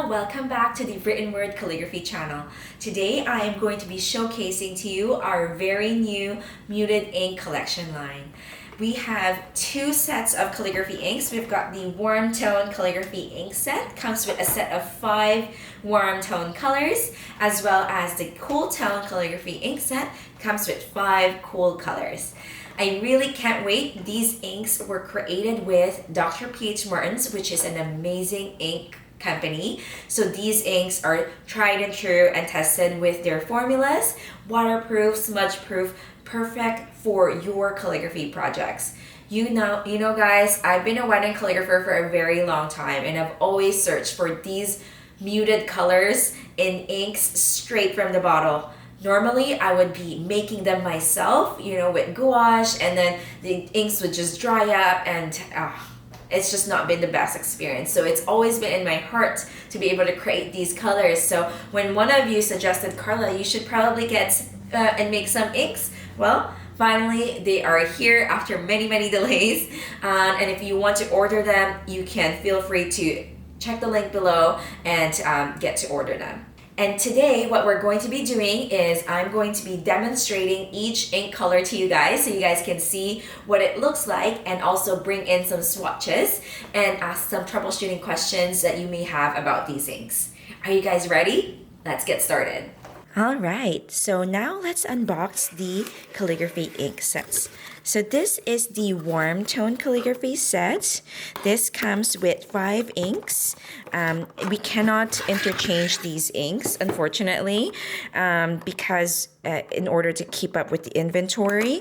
welcome back to the Written Word Calligraphy channel. Today I am going to be showcasing to you our very new muted ink collection line. We have two sets of calligraphy inks. We've got the warm tone calligraphy ink set, comes with a set of 5 warm tone colors, as well as the cool tone calligraphy ink set, comes with 5 cool colors. I really can't wait. These inks were created with Dr. P.H. Martin's, which is an amazing ink company. So these inks are tried and true and tested with their formulas, waterproof, smudge proof, perfect for your calligraphy projects. You know guys, I've been a wedding calligrapher for a very long time, and I've always searched for these muted colors in inks straight from the bottle. Normally, I would be making them myself, with gouache, and then the inks would just dry up, and it's just not been the best experience. So it's always been in my heart to be able to create these colors. So when one of you suggested, Carla, you should probably get and make some inks, well, finally they are here after many delays. And if you want to order them, you can feel free to check the link below and get to order them. And today what we're going to be doing is I'm going to be demonstrating each ink color to you guys so you guys can see what it looks like, and also bring in some swatches and ask some troubleshooting questions that you may have about these inks. Are you guys ready? Let's get started. All right, so now let's unbox the calligraphy ink sets. So this is the warm tone calligraphy set. This comes with 5 inks. We cannot interchange these inks, unfortunately, because in order to keep up with the inventory,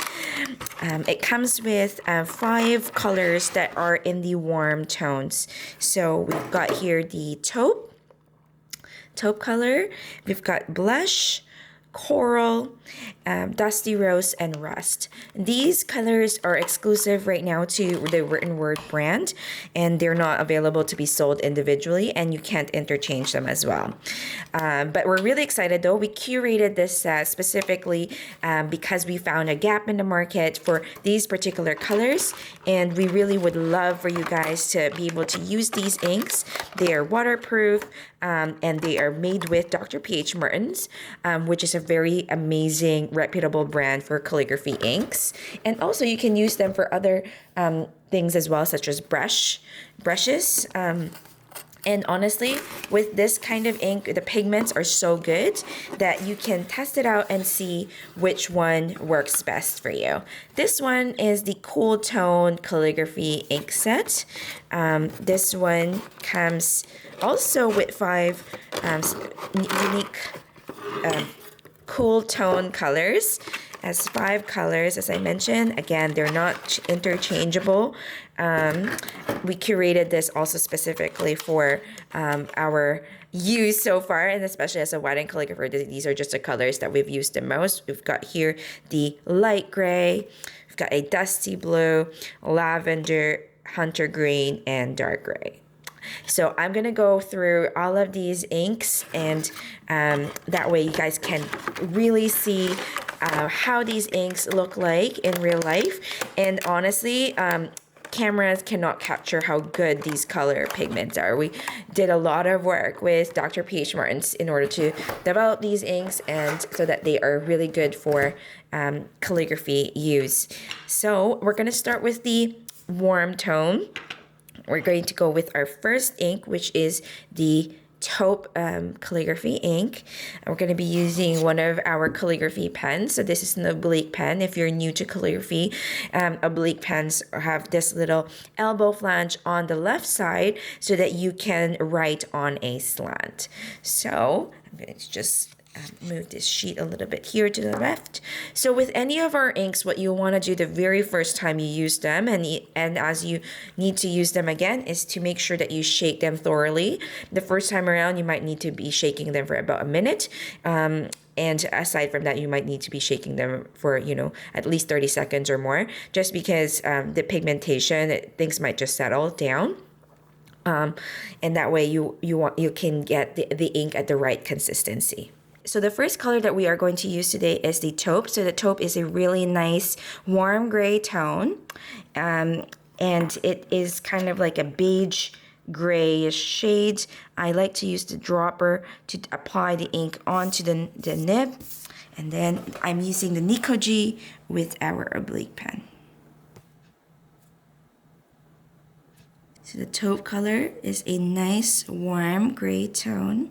it comes with 5 colors that are in the warm tones. So we've got here the taupe color, we've got blush, coral, dusty rose, and rust. These colors are exclusive right now to the Written Word brand, and they're not available to be sold individually, and you can't interchange them as well. But we're really excited though. We curated this specifically because we found a gap in the market for these particular colors, and we really would love for you guys to be able to use these inks. They are waterproof, and they are made with Dr. P.H. Martin's, which is a very amazing, reputable brand for calligraphy inks. And also you can use them for other things as well, such as brushes. And honestly, with this kind of ink, the pigments are so good that you can test it out and see which one works best for you. This one is the cool tone calligraphy ink set. This one comes also with 5 unique cool tone colors. As 5 colors, as I mentioned. Again, they're not interchangeable. We curated this also specifically for our use so far, and especially as a wedding calligrapher, these are just the colors that we've used the most. We've got here the light gray, we've got a dusty blue, lavender, hunter green, and dark gray. So I'm going to go through all of these inks, and that way you guys can really see how these inks look like in real life. And honestly, cameras cannot capture how good these color pigments are. We did a lot of work with Dr. P.H. Martin's in order to develop these inks, and so that they are really good for calligraphy use. So we're going to start with the warm tone. We're going to go with our first ink, which is the taupe calligraphy ink. And we're going to be using one of our calligraphy pens. So this is an oblique pen. If you're new to calligraphy, oblique pens have this little elbow flange on the left side so that you can write on a slant. So I'm going to just move this sheet a little bit here to the left. So with any of our inks, what you want to do the very first time you use them, and as you need to use them again, is to make sure that you shake them thoroughly. The first time around, you might need to be shaking them for about a minute. And aside from that, you might need to be shaking them for, at least 30 seconds or more, just because the pigmentation, things might just settle down. And that way you can get the ink at the right consistency. So the first color that we are going to use today is the taupe. So the taupe is a really nice warm gray tone. And it is kind of like a beige grayish shades. I like to use the dropper to apply the ink onto the nib. And then I'm using the Nikoji with our oblique pen. So the taupe color is a nice warm gray tone.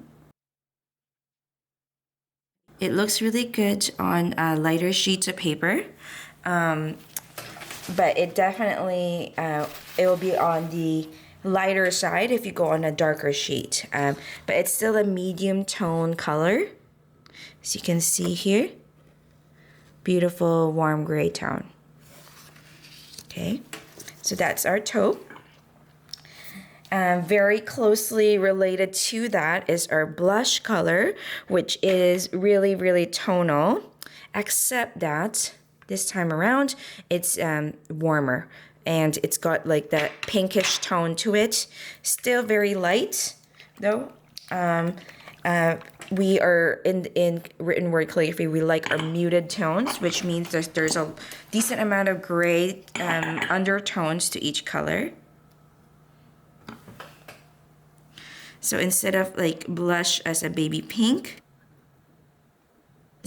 It looks really good on lighter sheets of paper, but it definitely, it will be on the lighter side if you go on a darker sheet. But it's still a medium tone color. As you can see here, beautiful warm gray tone. Okay, so that's our taupe. Very closely related to that is our blush color, which is really, really tonal, except that this time around it's warmer and it's got like that pinkish tone to it. Still very light though. We are in written word calligraphy, we like our muted tones, which means there's a decent amount of gray undertones to each color. So instead of like blush as a baby pink,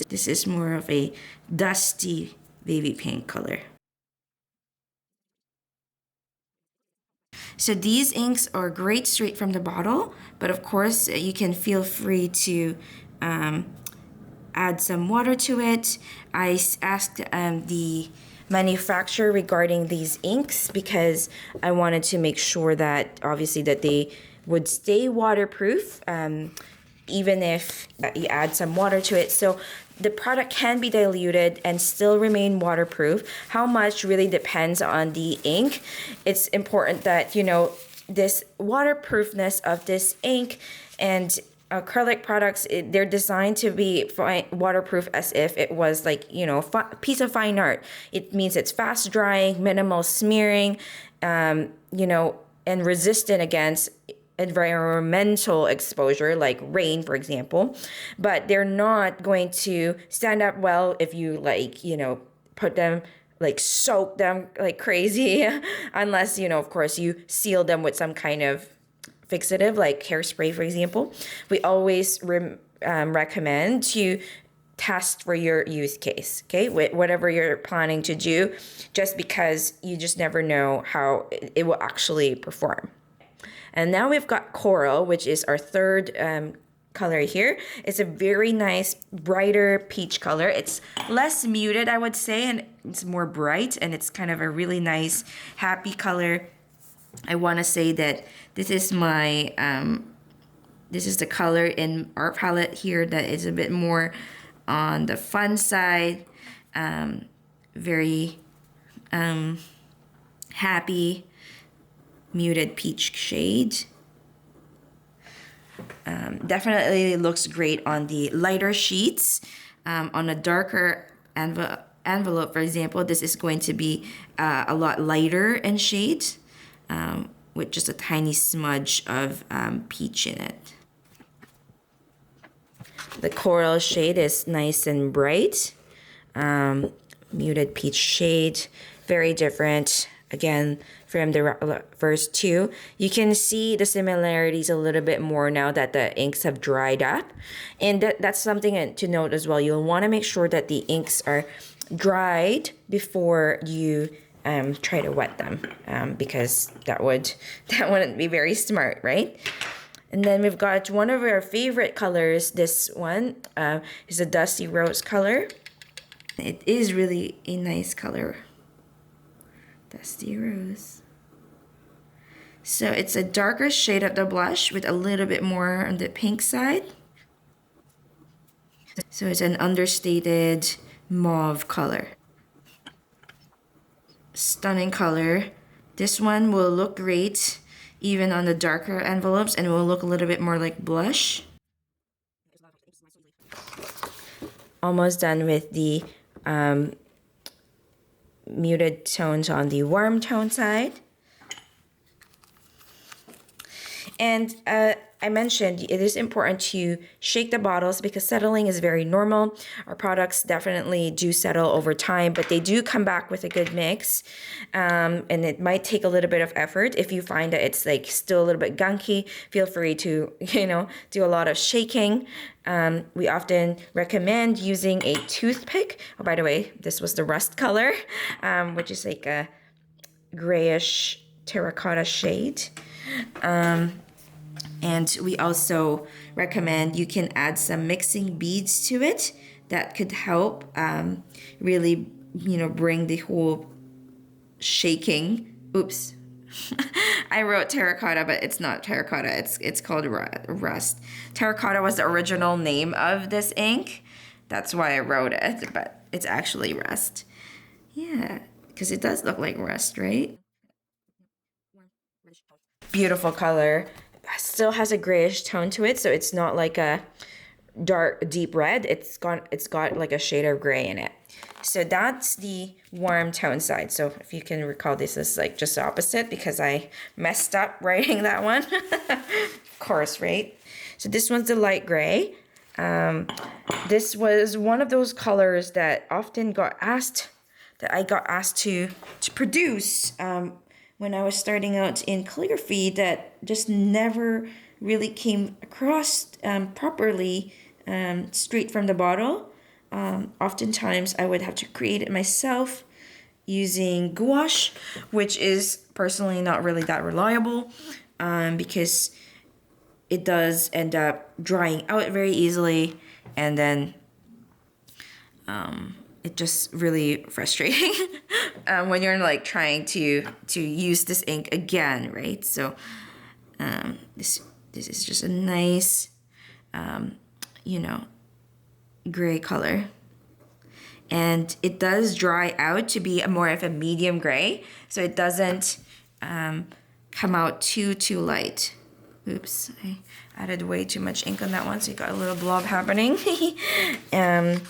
this is more of a dusty baby pink color. So these inks are great straight from the bottle, but of course you can feel free to add some water to it. I asked the manufacturer regarding these inks because I wanted to make sure that obviously that they would stay waterproof even if you add some water to it. So the product can be diluted and still remain waterproof. How much really depends on the ink. It's important that, you know, this waterproofness of this ink and acrylic products, they're designed to be waterproof as if it was like, you know, a piece of fine art. It means it's fast drying, minimal smearing, you know, and resistant against environmental exposure like rain, for example. But they're not going to stand up well if you like, you know, put them, like soak them like crazy unless, you know, of course you seal them with some kind of fixative like hairspray, for example. We always recommend to test for your use case, okay, whatever you're planning to do, just because you just never know how it will actually perform. And now we've got coral, which is our third color here. It's a very nice, brighter peach color. It's less muted, I would say, and it's more bright, and it's kind of a really nice, happy color. I want to say that this is my, this is the color in our palette here that is a bit more on the fun side, very happy, muted peach shade. Definitely looks great on the lighter sheets. On a darker envelope, for example, this is going to be a lot lighter in shade, with just a tiny smudge of peach in it. The coral shade is nice and bright. Muted peach shade, very different. Again, from the first two, you can see the similarities a little bit more now that the inks have dried up. And that's something to note as well. You'll want to make sure that the inks are dried before you try to wet them, because that wouldn't be very smart, right? And then we've got one of our favorite colors. This one is a dusty rose color. It is really a nice color. Dusty rose. So it's a darker shade of the blush with a little bit more on the pink side. So it's an understated mauve color. Stunning color. This one will look great even on the darker envelopes and will look a little bit more like blush. Almost done with the muted tones on the warm tone side. And I mentioned, it is important to shake the bottles because settling is very normal. Our products definitely do settle over time, but they do come back with a good mix. And it might take a little bit of effort. If you find that it's like still a little bit gunky, feel free to, do a lot of shaking. We often recommend using a toothpick. Oh, by the way, this was the rust color, which is like a grayish terracotta shade. And we also recommend you can add some mixing beads to it. That could help really, bring the whole shaking. Oops. I wrote terracotta, but it's not terracotta. It's called rust. Terracotta was the original name of this ink. That's why I wrote it, but it's actually rust. Yeah, because it does look like rust, right? Beautiful color. Still has a grayish tone to it, so it's not like a dark deep red. It's got like a shade of gray in it. So that's the warm tone side. So if you can recall, this is like just the opposite because I messed up writing that one. Of course, right? So this one's the light gray. This was one of those colors that often got asked to produce when I was starting out in calligraphy, that just never really came across properly straight from the bottle. Oftentimes I would have to create it myself using gouache, which is personally not really that reliable because it does end up drying out very easily, and then it's just really frustrating when you're like trying to use this ink again, right? So this is just a nice gray color, and it does dry out to be more of a medium gray, so it doesn't come out too light. Oops, I added way too much ink on that one, so you got a little blob happening. Here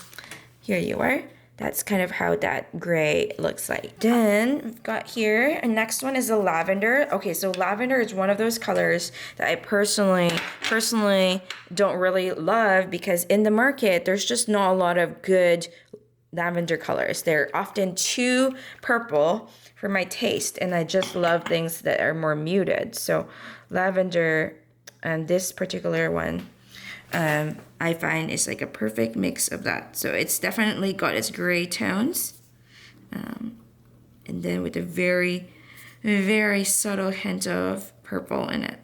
you are. That's kind of how that gray looks like. Then we've got here, and next one is the lavender. Okay, so lavender is one of those colors that I personally don't really love because in the market, there's just not a lot of good lavender colors. They're often too purple for my taste, and I just love things that are more muted. So lavender, and this particular one, I find is like a perfect mix of that. So it's definitely got its gray tones, and then with a very, very subtle hint of purple in it.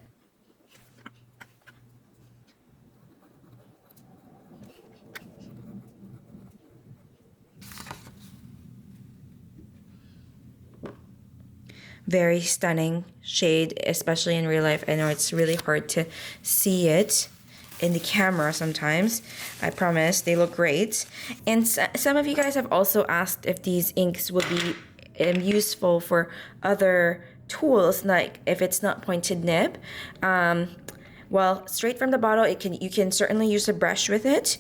Very stunning shade, especially in real life. I know it's really hard to see it in the camera sometimes. I promise they look great. And some of you guys have also asked if these inks would be useful for other tools, like if it's not pointed nib. Well, straight from the bottle, you can certainly use a brush with it,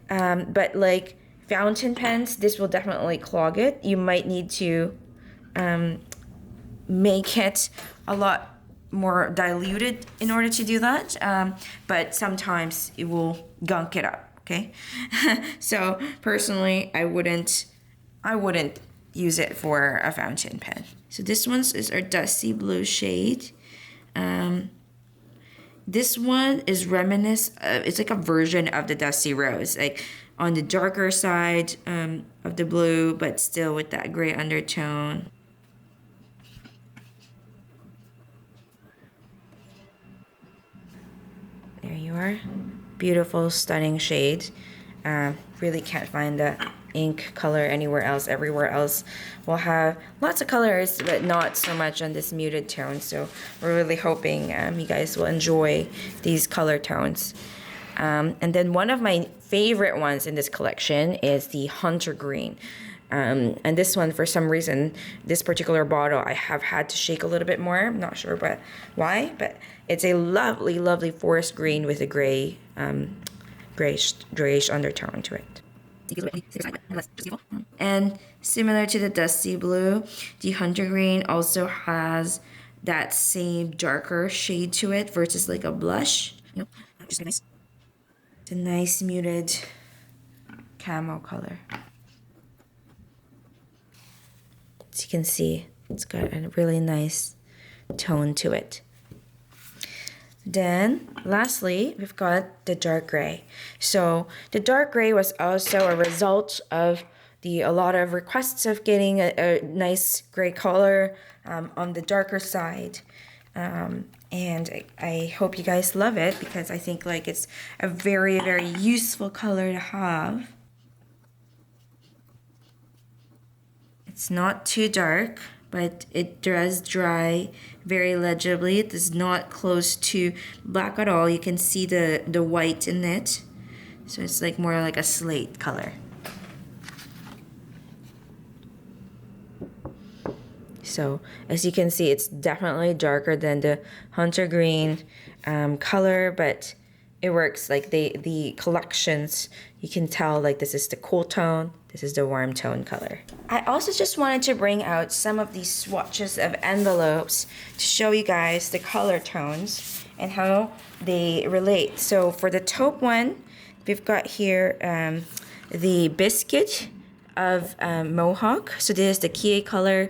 but like fountain pens, this will definitely clog it. You might need to make it a lot more diluted in order to do that, but sometimes it will gunk it up. Okay. So personally, I wouldn't use it for a fountain pen. So this one's is our dusty blue shade. This one is it's like a version of the dusty rose, like on the darker side of the blue, but still with that gray undertone. There you are. Beautiful, stunning shade. Really can't find the ink color anywhere else. Everywhere else will have lots of colors, but not so much on this muted tone. So we're really hoping you guys will enjoy these color tones. And then one of my favorite ones in this collection is the Hunter Green. And this one, for some reason, this particular bottle, I have had to shake a little bit more. I'm not sure why, but it's a lovely, lovely forest green with a gray, grayish undertone to it. And similar to the dusty blue, the Hunter Green also has that same darker shade to it versus like a blush. Just nice. It's a nice muted camo color. As you can see, it's got a really nice tone to it. Then, lastly, we've got the dark gray. So the dark gray was also a result of a lot of requests of getting a nice gray color on the darker side. And I hope you guys love it, because I think like it's a very, very useful color to have. It's not too dark, but it does dry very legibly. It is not close to black at all. You can see the white in it. So it's like more like a slate color. So as you can see, it's definitely darker than the hunter green color, but it works. Like the collections, you can tell like this is the cool tone, this is the warm tone color. I also just wanted to bring out some of these swatches of envelopes to show you guys the color tones and how they relate. So for the taupe one, we've got here the biscuit of Mohawk. So this is the Kie color.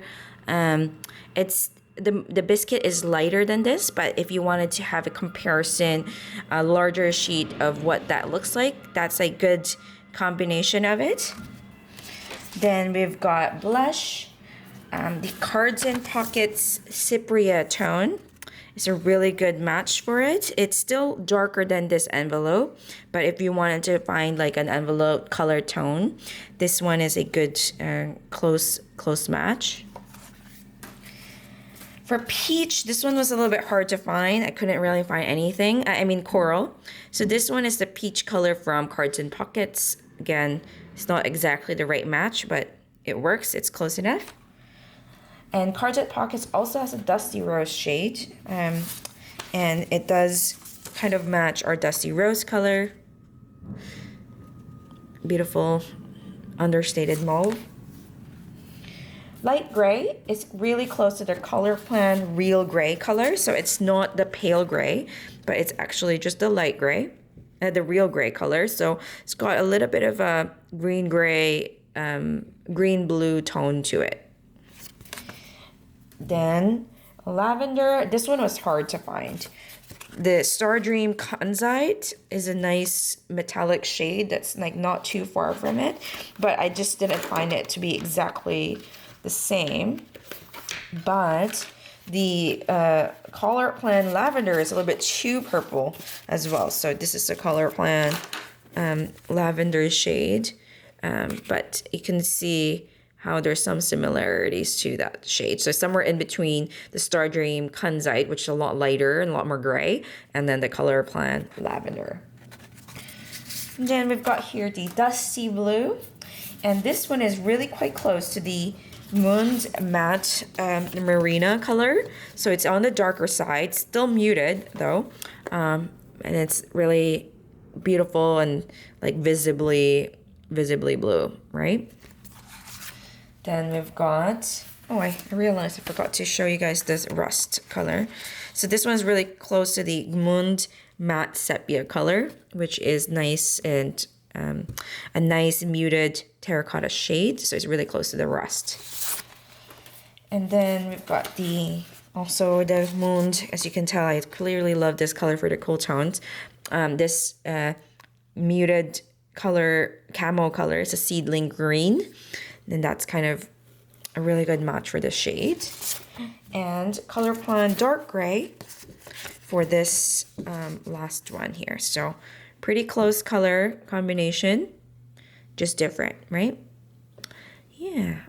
It's the biscuit is lighter than this, but if you wanted to have a comparison, a larger sheet of what that looks like, that's a good combination of it. Then we've got blush, the Cards and Pockets Cypria tone. It's a really good match for it. It's still darker than this envelope, but if you wanted to find like an envelope color tone, this one is a good close match. For peach, this one was a little bit hard to find. I couldn't really find anything. I mean coral. So this one is the peach color from Cards and Pockets. Again, it's not exactly the right match, but it works. It's close enough. And Cards and Pockets also has a dusty rose shade. And it does kind of match our dusty rose color. Beautiful understated mauve. Light gray is really close to the Color Plan real gray color. So it's not the pale gray, but it's actually just the light gray, the real gray color. So it's got a little bit of a green gray, green blue tone to it. Then lavender, this one was hard to find. The Star Dream Kanzite is a nice metallic shade that's like not too far from it, but I just didn't find it to be exactly the same. But the Color Plan Lavender is a little bit too purple as well. So this is the Color Plan lavender shade, but you can see how there's some similarities to that shade. So somewhere in between the Star Dream Kanzite, which is a lot lighter and a lot more gray, and then the Color Plan Lavender. And then we've got here the Dusty Blue, and this one is really quite close to the Moon's Matte Marina color. So it's on the darker side, still muted though, and it's really beautiful and like visibly blue, right? Then we've got, oh, I realized I forgot to show you guys this rust color. So this one's really close to the Moon's Matte Sepia color, which is nice and a nice muted terracotta shade. So it's really close to the rust. And then we've got also the Moon, as you can tell, I clearly love this color for the cool tones. This muted color, camo color, is a seedling green. And that's kind of a really good match for this shade. And Color Plan Dark Gray for this last one here. So pretty close color combination, just different, right? Yeah.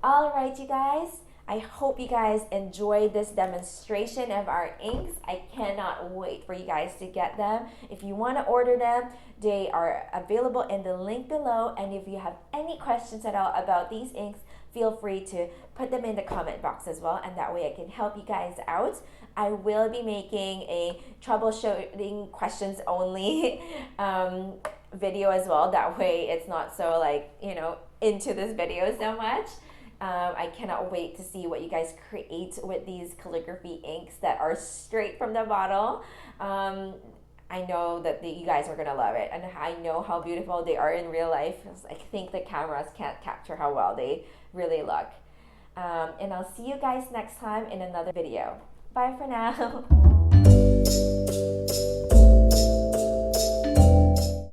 All right, you guys. I hope you guys enjoyed this demonstration of our inks. I cannot wait for you guys to get them. If you want to order them, they are available in the link below. And if you have any questions at all about these inks, feel free to put them in the comment box as well. And that way I can help you guys out. I will be making a troubleshooting questions only video as well. That way it's not so into this video so much. I cannot wait to see what you guys create with these calligraphy inks that are straight from the bottle. I know that you guys are gonna love it, and I know how beautiful they are in real life. I think the cameras can't capture how well they really look. And I'll see you guys next time in another video. Bye for now.